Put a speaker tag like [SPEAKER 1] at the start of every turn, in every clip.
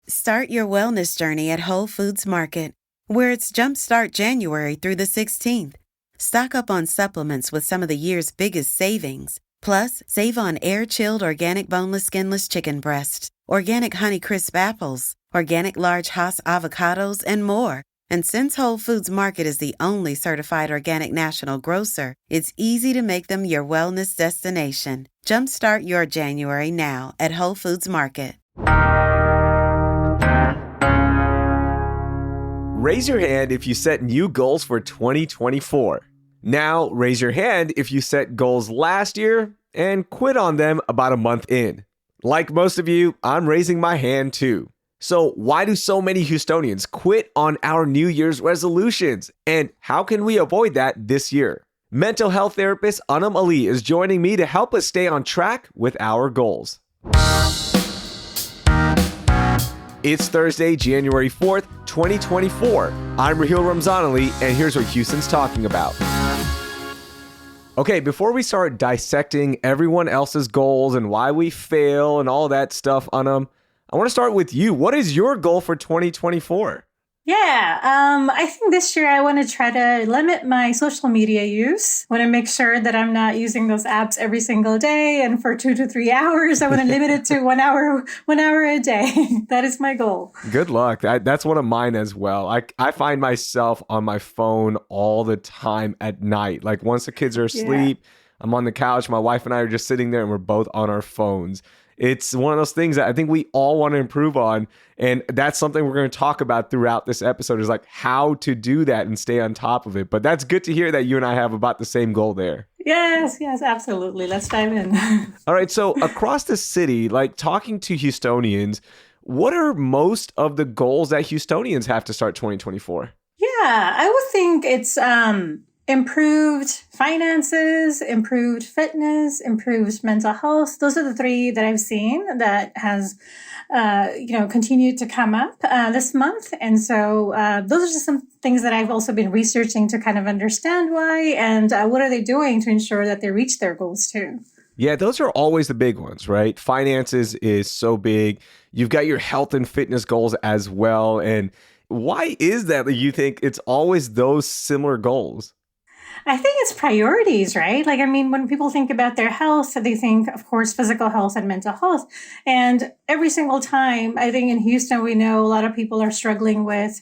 [SPEAKER 1] Start your wellness journey at Whole Foods Market, where it's Jumpstart January through the 16th. Stock up on supplements with some of the year's biggest savings. Plus, save on air-chilled organic boneless skinless chicken breasts, organic Honeycrisp apples, organic large Hass avocados, and more. And since Whole Foods Market is the only certified organic national grocer, it's easy to make them your wellness destination. Jumpstart your January now at Whole Foods Market.
[SPEAKER 2] Raise your hand if you set new goals for 2024. Now, raise your hand if you set goals last year and quit on them about a month in. Like most of you, I'm raising my hand too. So why do so many Houstonians quit on our New Year's resolutions? And how can we avoid that this year? Mental health therapist Anum Ali is joining me to help us stay on track with our goals. It's Thursday, January 4th, 2024. I'm Raheel Ramzanali, and here's what Houston's talking about. Okay, before we start dissecting everyone else's goals and why we fail and all that stuff, Anum, I want to start with you. What is your goal for 2024?
[SPEAKER 3] I think this year I want to try to limit my social media use. I want to make sure that I'm not using those apps every single day and for 2 to 3 hours. I want to limit it to 1 hour a day. That is my goal.
[SPEAKER 2] Good luck. That's one of mine as well. I find myself on my phone all the time at night. Like once the kids are asleep, I'm on the couch. My wife and I are just sitting there and we're both on our phones. It's one of those things that I think we all want to improve on. And that's something we're going to talk about throughout this episode is like how to do that and stay on top of it. But that's good to hear that you and I have about the same goal there.
[SPEAKER 3] Yes, absolutely. Let's dive in.
[SPEAKER 2] All right. So across the city, like talking to Houstonians, what are most of the goals that Houstonians have to start 2024?
[SPEAKER 3] Yeah, I would think it's improved finances, improved fitness, improved mental health. Those are the three that I've seen that has, continued to come up this month. And so those are just some things that I've also been researching to kind of understand why and what are they doing to ensure that they reach their goals too.
[SPEAKER 2] Yeah, those are always the big ones, right? Finances is so big. You've got your health and fitness goals as well. And why is that you think it's always those similar goals?
[SPEAKER 3] I think it's priorities, right? Like, I mean, when people think about their health, they think, of course, physical health and mental health. And every single time, I think in Houston, we know a lot of people are struggling with,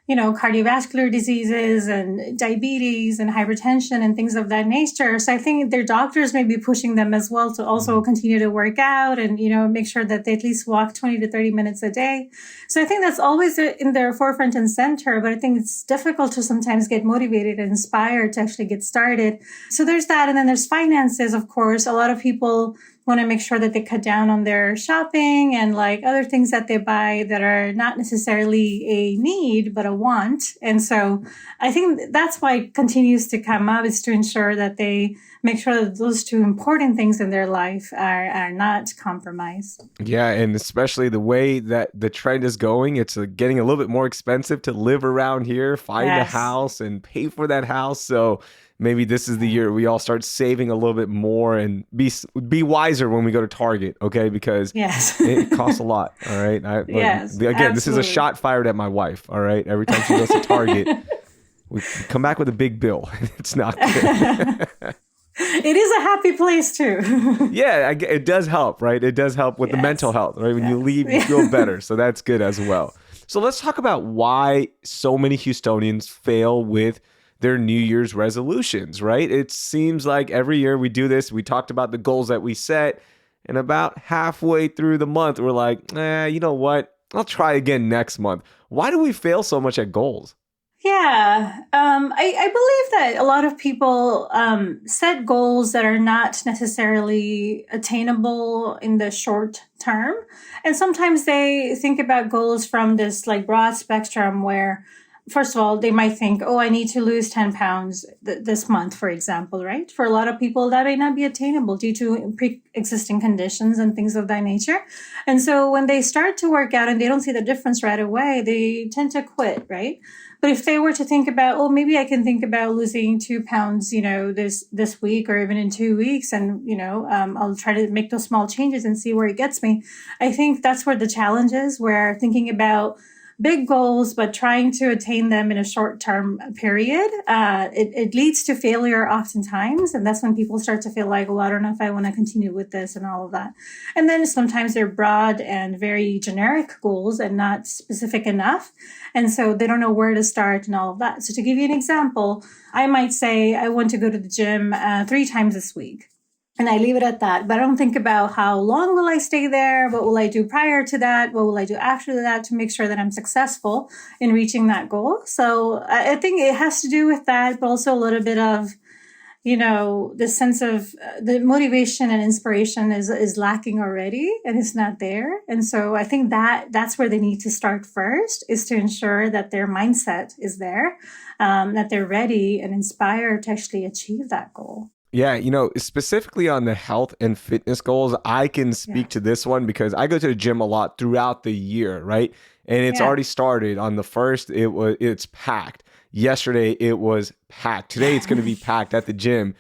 [SPEAKER 3] cardiovascular diseases and diabetes and hypertension and things of that nature. So I think their doctors may be pushing them as well to also continue to work out and, make sure that they at least walk 20 to 30 minutes a day. So I think that's always in their forefront and center, but I think it's difficult to sometimes get motivated and inspired to actually get started. So there's that. And then there's finances, of course. A lot of people want to make sure that they cut down on their shopping and like other things that they buy that are not necessarily a need, but a want. And so I think that's why it continues to come up is to ensure that they make sure that those two important things in their life are not compromised.
[SPEAKER 2] Yeah, and especially the way that the trend is going, it's getting a little bit more expensive to live around here, find a house and pay for that house. So maybe this is the year we all start saving a little bit more and be wiser when we go to Target, okay? Because it costs a lot, all right? This is a shot fired at my wife, all right? Every time she goes to Target, we come back with a big bill. It's not good.
[SPEAKER 3] It is a happy place too.
[SPEAKER 2] Yeah, it does help, right? It does help with the mental health, right? When you leave, you feel better. So that's good as well. So let's talk about why so many Houstonians fail with their New Year's resolutions, right? It seems like every year we do this. We talked about the goals that we set, and about halfway through the month, we're like, you know what? I'll try again next month. Why do we fail so much at goals?
[SPEAKER 3] Yeah, I believe that a lot of people set goals that are not necessarily attainable in the short term. And sometimes they think about goals from this like broad spectrum where first of all, they might think, oh, I need to lose 10 pounds this month, for example, right? For a lot of people, that may not be attainable due to pre-existing conditions and things of that nature. And so when they start to work out and they don't see the difference right away, they tend to quit, right? But if they were to think about, oh, maybe I can think about losing 2 pounds, this week or even in 2 weeks, and I'll try to make those small changes and see where it gets me. I think that's where the challenge is, where thinking about big goals, but trying to attain them in a short-term period, it leads to failure oftentimes. And that's when people start to feel like, well, I don't know if I want to continue with this and all of that. And then sometimes they're broad and very generic goals and not specific enough. And so they don't know where to start and all of that. So to give you an example, I might say I want to go to the gym 3 times this week. And I leave it at that. But I don't think about how long will I stay there? What will I do prior to that? What will I do after that to make sure that I'm successful in reaching that goal? So I think it has to do with that, but also a little bit of, the sense of the motivation and inspiration is lacking already and it's not there. And so I think that's where they need to start first, is to ensure that their mindset is there, that they're ready and inspired to actually achieve that goal.
[SPEAKER 2] Yeah, specifically on the health and fitness goals, I can speak to this one because I go to the gym a lot throughout the year, right? And it's already started. On the 1st, it's packed. Yesterday, it was packed. Today, it's going to be packed at the gym.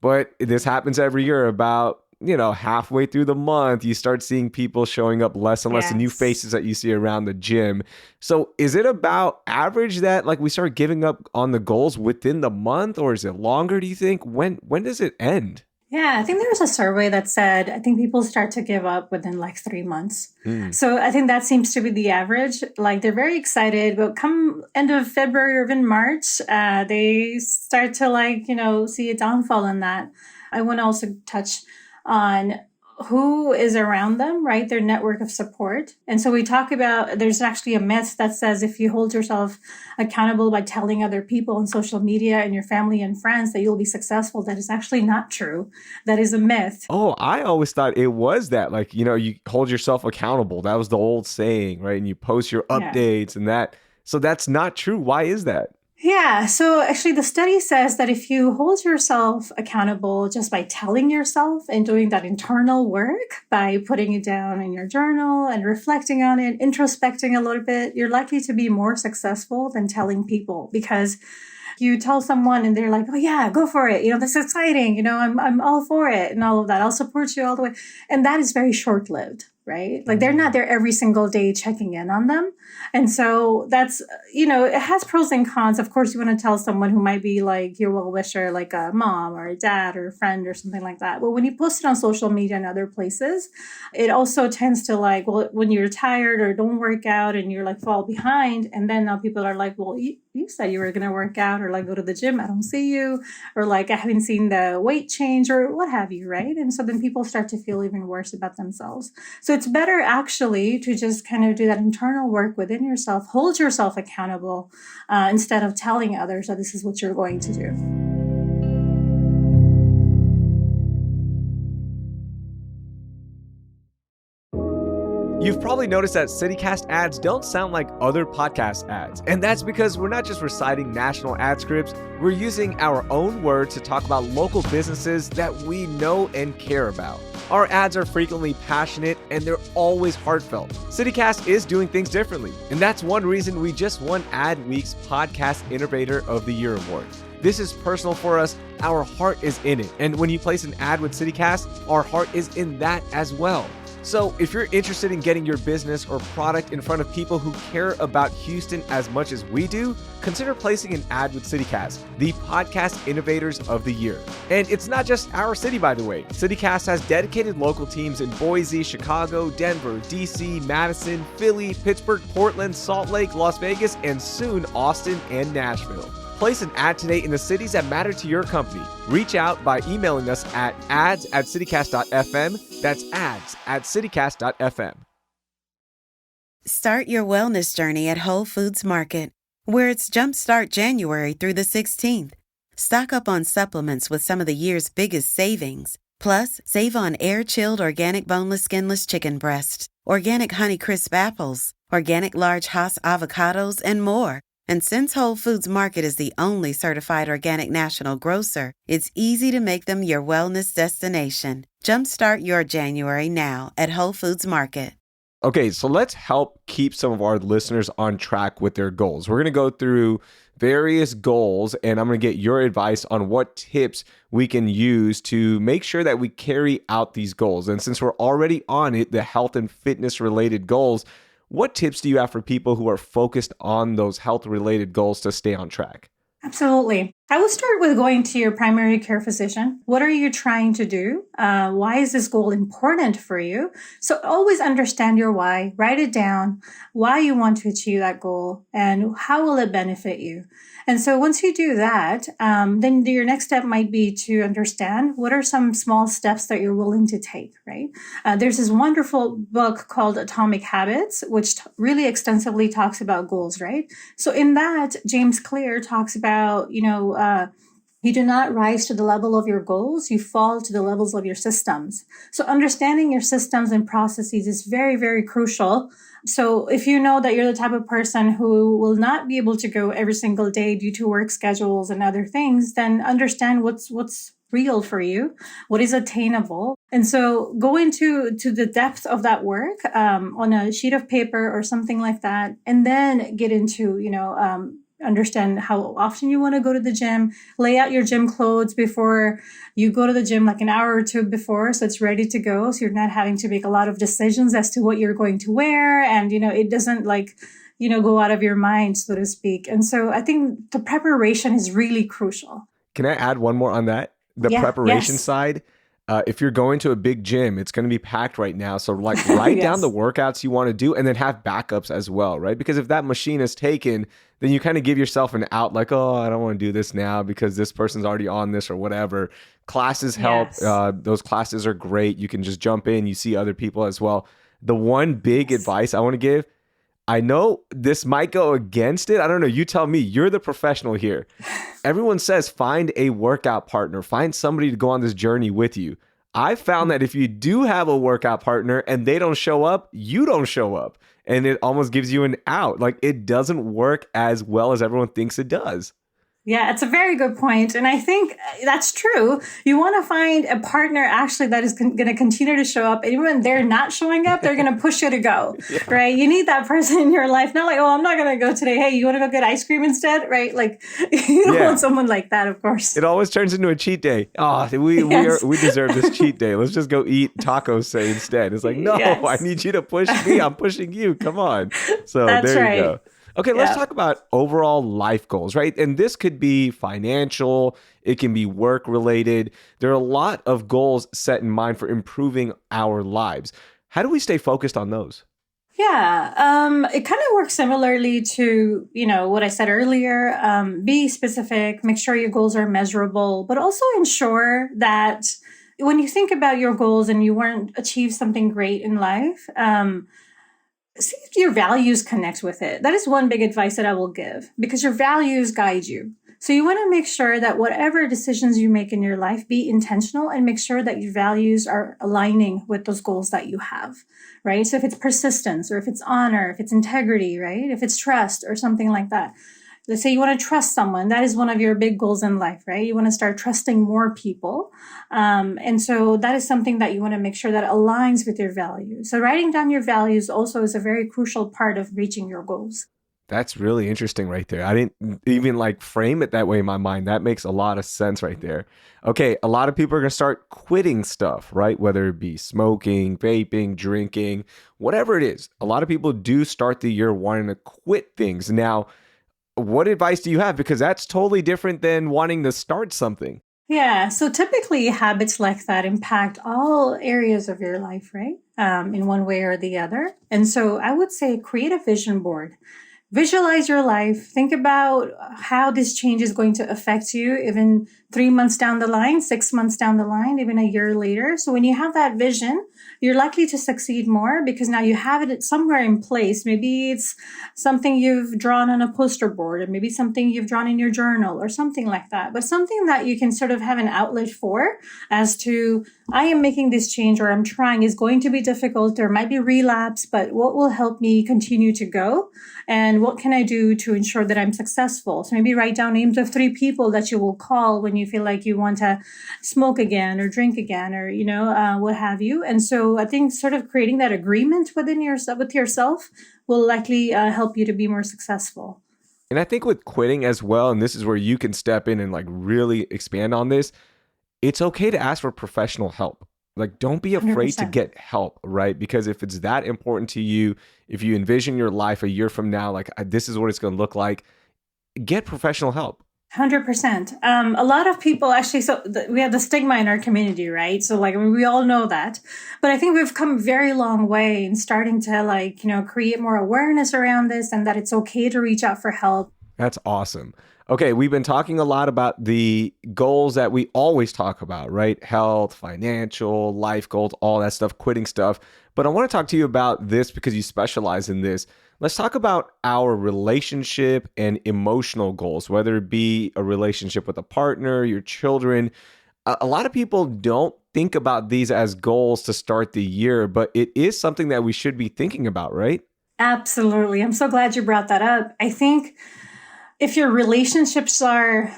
[SPEAKER 2] But this happens every year. About, halfway through the month, you start seeing people showing up less and less, the new faces that you see around the gym. So is it about average that we start giving up on the goals within the month, or is it longer, do you think? When does it end?
[SPEAKER 3] Yeah, I think there was a survey that said, I think people start to give up within 3 months. So I think that seems to be the average. They're very excited, but come end of February or even March, they start to see a downfall in that. I want to also touch on who is around them, right? Their network of support. And so we talk about, there's actually a myth that says if you hold yourself accountable by telling other people on social media and your family and friends that you'll be successful, that is actually not true. That is a myth.
[SPEAKER 2] Oh, I always thought it was that, you hold yourself accountable. That was the old saying, right? And you post your updates and that. So that's not true. Why is that?
[SPEAKER 3] Yeah. So actually the study says that if you hold yourself accountable just by telling yourself and doing that internal work, by putting it down in your journal and reflecting on it, introspecting a little bit, you're likely to be more successful than telling people, because you tell someone and they're like, oh yeah, go for it. This is exciting. I'm all for it and all of that. I'll support you all the way. And that is very short-lived, right? They're not there every single day checking in on them. And so that's, it has pros and cons. Of course, you want to tell someone who might be your well-wisher, like a mom or a dad or a friend or something like that. But when you post it on social media and other places, it also tends to when you're tired or don't work out and you're fall behind. And then now people are like, well, you said you were going to work out or go to the gym. I don't see you. Or I haven't seen the weight change or what have you, right? And so then people start to feel even worse about themselves. So it's better actually to just kind of do that internal work within yourself, hold yourself accountable instead of telling others that this is what you're going to do.
[SPEAKER 2] You've probably noticed that CityCast ads don't sound like other podcast ads. And that's because we're not just reciting national ad scripts, we're using our own words to talk about local businesses that we know and care about. Our ads are frequently passionate and they're always heartfelt. CityCast is doing things differently, and that's one reason we just won Adweek's Podcast Innovator of the Year award. This is personal for us. Our heart is in it. And when you place an ad with CityCast, our heart is in that as well. So if you're interested in getting your business or product in front of people who care about Houston as much as we do, consider placing an ad with CityCast, the Podcast Innovators of the Year. And it's not just our city, by the way. CityCast has dedicated local teams in Boise, Chicago, Denver, DC, Madison, Philly, Pittsburgh, Portland, Salt Lake, Las Vegas, and soon Austin and Nashville. Place an ad today in the cities that matter to your company. Reach out by emailing us at ads@citycast.fm. That's ads@citycast.fm.
[SPEAKER 1] Start your wellness journey at Whole Foods Market, where it's Jumpstart January through the 16th. Stock up on supplements with some of the year's biggest savings. Plus, save on air-chilled organic boneless skinless chicken breasts, organic Honeycrisp apples, organic large Hass avocados, and more. And since Whole Foods Market is the only certified organic national grocer, it's easy to make them your wellness destination. Jumpstart your January now at Whole Foods Market.
[SPEAKER 2] Okay, so let's help keep some of our listeners on track with their goals. We're going to go through various goals, and I'm going to get your advice on what tips we can use to make sure that we carry out these goals. And since we're already on it, the health and fitness related goals, what tips do you have for people who are focused on those health related goals to stay on track?
[SPEAKER 3] Absolutely. I would start with going to your primary care physician. What are you trying to do? Why is this goal important for you? So always understand your why, write it down, why you want to achieve that goal, and how will it benefit you? And so once you do that, then your next step might be to understand what are some small steps that you're willing to take, right? There's this wonderful book called Atomic Habits, which really extensively talks about goals, right? So in that, James Clear talks about, you do not rise to the level of your goals, you fall to the levels of your systems. So understanding your systems and processes is very, very crucial. So if you know that you're the type of person who will not be able to go every single day due to work schedules and other things, then understand what's real for you, what is attainable. And so go into the depth of that work on a sheet of paper or something like that, and then get into, understand how often you want to go to the gym, lay out your gym clothes before you go to the gym, like an hour or two before, so it's ready to go. So you're not having to make a lot of decisions as to what you're going to wear. And, it doesn't go out of your mind, so to speak. And so I think the preparation is really crucial.
[SPEAKER 2] Can I add one more on that? The preparation side. If you're going to a big gym, it's going to be packed right now. So write down the workouts you want to do and then have backups as well, right? Because if that machine is taken, then you kind of give yourself an out like, oh, I don't want to do this now because this person's already on this or whatever. Classes help. Yes. Those classes are great. You can just jump in. You see other people as well. The one big advice I want to give, I know this might go against it. I don't know. You tell me. You're the professional here. Everyone says find a workout partner. Find somebody to go on this journey with you. I found that if you do have a workout partner and they don't show up, you don't show up. And it almost gives you an out. Like it doesn't work as well as everyone thinks it does.
[SPEAKER 3] Yeah, it's a very good point. And I think that's true. You want to find a partner actually that is going to continue to show up. And even when they're not showing up, they're going to push you to go, right? You need that person in your life. Not like, oh, I'm not going to go today. Hey, you want to go get ice cream instead? Right? Like you don't want someone like that, of course.
[SPEAKER 2] It always turns into a cheat day. Oh, we deserve this cheat day. Let's just go eat tacos say instead. It's like, no, I need you to push me. I'm pushing you. Come on. So there you go. Okay, let's talk about overall life goals, right? And this could be financial, it can be work related. There are a lot of goals set in mind for improving our lives. How do we stay focused on those?
[SPEAKER 3] Yeah, it kind of works similarly to, what I said earlier. Be specific, make sure your goals are measurable, but also ensure that when you think about your goals and you want to achieve something great in life, see if your values connect with it. That is one big advice that I will give because your values guide you. So you want to make sure that whatever decisions you make in your life, be intentional and make sure that your values are aligning with those goals that you have, right? So if it's persistence or if it's honor, if it's integrity, right? If it's trust or something like that. Let's say you want to trust someone. That is one of your big goals in life, right? You want to start trusting more people. And so that is something that you want to make sure that aligns with your values. So writing down your values also is a very crucial part of reaching your goals.
[SPEAKER 2] That's really interesting right there. I didn't even frame it that way in my mind. That makes a lot of sense right there. Okay, a lot of people are going to start quitting stuff, right? Whether it be smoking, vaping, drinking, whatever it is. A lot of people do start the year wanting to quit things. Now, what advice do you have? Because that's totally different than wanting to start something.
[SPEAKER 3] Yeah. So typically habits like that impact all areas of your life, right? In one way or the other. And so I would say create a vision board. Visualize your life. Think about how this change is going to affect you even 3 months down the line, 6 months down the line, even a year later. So when you have that vision, you're likely to succeed more because now you have it somewhere in place. Maybe it's something you've drawn on a poster board, or maybe something you've drawn in your journal or something like that, but something that you can sort of have an outlet for as to, I am making this change, or I'm trying, is going to be difficult, or might be relapse, but what will help me continue to go? And what can I do to ensure that I'm successful? So maybe write down names of 3 people that you will call when you feel like you want to smoke again or drink again, or, what have you. And so I think sort of creating that agreement with yourself will likely help you to be more successful.
[SPEAKER 2] And I think with quitting as well, and this is where you can step in and like really expand on this, it's okay to ask for professional help. Like, don't be afraid
[SPEAKER 3] 100%.
[SPEAKER 2] to get help, right? Because if it's that important to you, if you envision your life a year from now, like this is what it's going to look like, get professional help.
[SPEAKER 3] 100%. A lot of people actually, we have the stigma in our community, right? So we all know that, but I think we've come a very long way in starting to create more awareness around this, and that it's okay to reach out for help.
[SPEAKER 2] That's awesome. Okay, we've been talking a lot about the goals that we always talk about, right? Health, financial, life goals, all that stuff, quitting stuff. But I want to talk to you about this because you specialize in this. Let's talk about our relationship and emotional goals, whether it be a relationship with a partner, your children. A lot of people don't think about these as goals to start the year, but it is something that we should be thinking about, right?
[SPEAKER 3] Absolutely. I'm so glad you brought that up. I think if your relationships are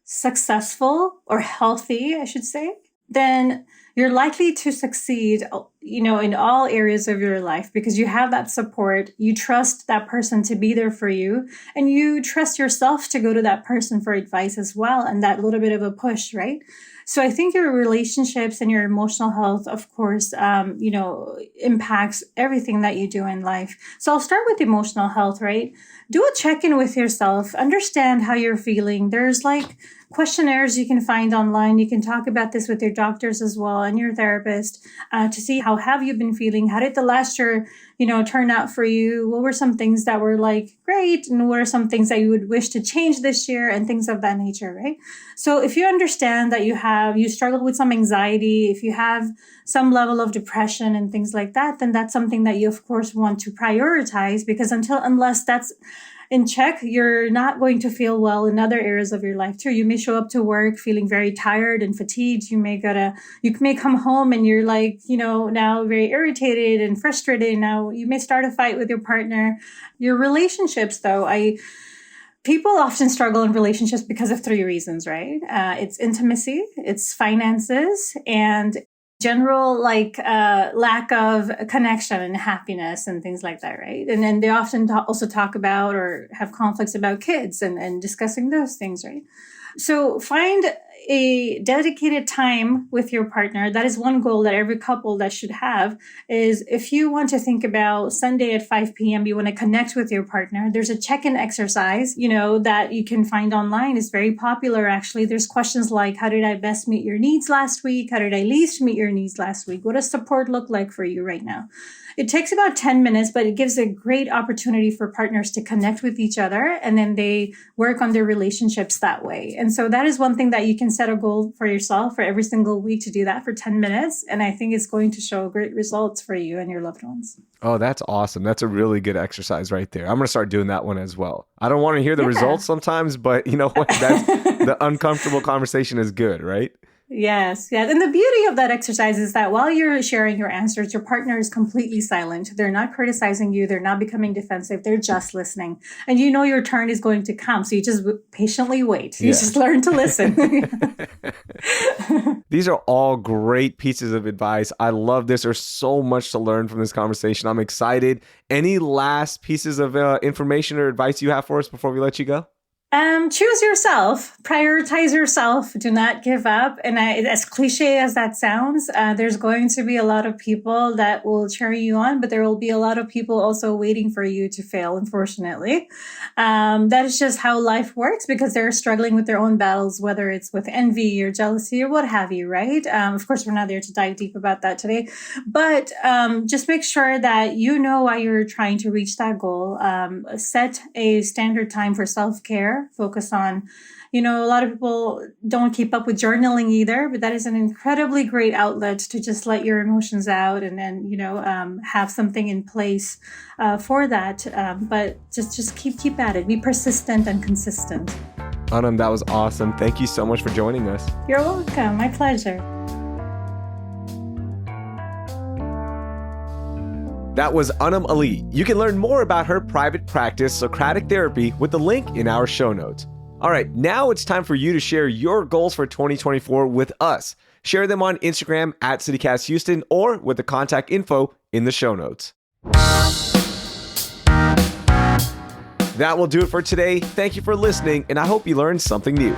[SPEAKER 3] successful or healthy, I should say, then you're likely to succeed, in all areas of your life because you have that support. You trust that person to be there for you, and you trust yourself to go to that person for advice as well. And that little bit of a push, right? So I think your relationships and your emotional health, of course, impacts everything that you do in life. So I'll start with emotional health, right? Do a check-in with yourself. Understand how you're feeling. There's questionnaires you can find online. You can talk about this with your doctors as well and your therapist to see how have you been feeling? How did the last year, turn out for you? What were some things that were great? And what are some things that you would wish to change this year and things of that nature, right? So if you understand that you struggle with some anxiety, if you have some level of depression and things like that, then that's something that you, of course, want to prioritize because unless that's in check, you're not going to feel well in other areas of your life too. You may show up to work feeling very tired and fatigued. You may come home and you're now very irritated and frustrated. Now you may start a fight with your partner. Your relationships though, people often struggle in relationships because of 3 reasons, right? It's intimacy, it's finances, and general lack of connection and happiness and things like that, right? And then they often also talk about or have conflicts about kids and discussing those things, right? So find a dedicated time with your partner. That is one goal that every couple that should have is if you want to think about Sunday at 5 p.m., you want to connect with your partner. There's a check-in exercise, that you can find online. It's very popular, actually. There's questions like, how did I best meet your needs last week? How did I least meet your needs last week? What does support look like for you right now? It takes about 10 minutes, but it gives a great opportunity for partners to connect with each other, and then they work on their relationships that way. And so that is one thing that you can set a goal for yourself for every single week to do that for 10 minutes. And I think it's going to show great results for you and your loved ones.
[SPEAKER 2] Oh, that's awesome. That's a really good exercise right there. I'm going to start doing that one as well. I don't want to hear the results sometimes, but you know what? That's the uncomfortable conversation is good, right?
[SPEAKER 3] Yes. And the beauty of that exercise is that while you're sharing your answers, your partner is completely silent. They're not criticizing you. They're not becoming defensive. They're just listening. And your turn is going to come. So you just patiently wait. You just learn to listen.
[SPEAKER 2] These are all great pieces of advice. I love this. There's so much to learn from this conversation. I'm excited. Any last pieces of information or advice you have for us before we let you go?
[SPEAKER 3] Choose yourself, prioritize yourself, do not give up. And as cliche as that sounds, there's going to be a lot of people that will cheer you on, but there will be a lot of people also waiting for you to fail, unfortunately. That is just how life works because they're struggling with their own battles, whether it's with envy or jealousy or what have you, right? Of course, we're not there to dive deep about that today, but just make sure that you know why you're trying to reach that goal. Set a standard time for self-care. more. Focus on, a lot of people don't keep up with journaling either, but that is an incredibly great outlet to just let your emotions out and then, have something in place for that. But just keep at it. Be persistent and consistent.
[SPEAKER 2] Anum, that was awesome. Thank you so much for joining us.
[SPEAKER 3] You're welcome. My pleasure.
[SPEAKER 2] That was Anum Ali. You can learn more about her private practice, Socratic Therapy, with the link in our show notes. All right, now it's time for you to share your goals for 2024 with us. Share them on Instagram at CityCastHouston or with the contact info in the show notes. That will do it for today. Thank you for listening, and I hope you learned something new.